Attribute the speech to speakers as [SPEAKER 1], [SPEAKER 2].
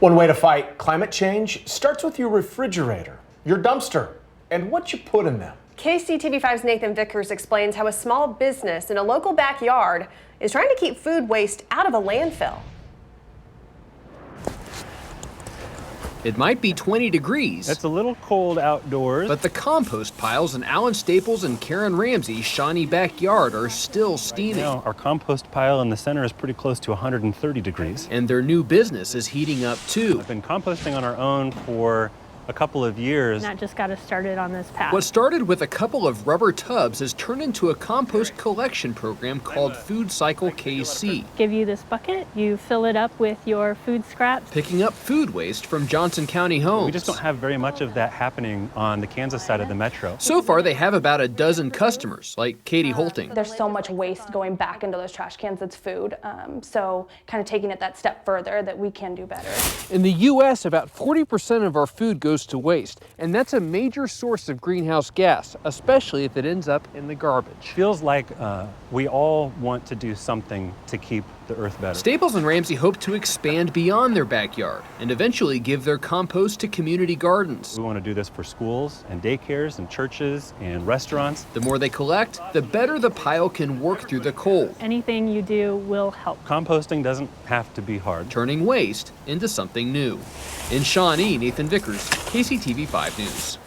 [SPEAKER 1] One way to fight climate change starts with your refrigerator, your dumpster, and what you put in them.
[SPEAKER 2] KCTV5's Nathan Vickers explains how a small business in a local backyard is trying to keep food waste out of a landfill.
[SPEAKER 3] It might be 20 degrees.
[SPEAKER 4] It's a little cold outdoors.
[SPEAKER 3] But the compost piles in Alan Staples and Karen Ramsey's Shawnee backyard are still steaming.
[SPEAKER 4] Right now, our compost pile in the center is pretty close to 130 degrees.
[SPEAKER 3] And their new business is heating up too.
[SPEAKER 4] I've been composting on our own for a couple of years.
[SPEAKER 5] That just got us started on this path.
[SPEAKER 3] What started with a couple of rubber tubs has turned into a compost collection program called Food Cycle KC.
[SPEAKER 5] Give you this bucket, you fill it up with your food scraps.
[SPEAKER 3] Picking up food waste from Johnson County homes.
[SPEAKER 4] We just don't have very much of that happening on the Kansas side of the metro.
[SPEAKER 3] So far, they have about a dozen customers, like Katie Holting.
[SPEAKER 6] There's so much waste going back into those trash cans that's food. So kind of taking it that step further that we can do better.
[SPEAKER 3] In the U.S., about 40% of our food goes to waste, and that's a major source of greenhouse gas, especially if it ends up in the garbage.
[SPEAKER 4] Feels like we all want to do something to keep the earth better.
[SPEAKER 3] Staples and Ramsey hope to expand beyond their backyard and eventually give their compost to community gardens.
[SPEAKER 4] We want to do this for schools and daycares and churches and restaurants.
[SPEAKER 3] The more they collect, the better the pile can work through the cold.
[SPEAKER 5] Anything you do will help.
[SPEAKER 4] Composting doesn't have to be hard.
[SPEAKER 3] Turning waste into something new. In Shawnee, Nathan Vickers, KCTV 5 News.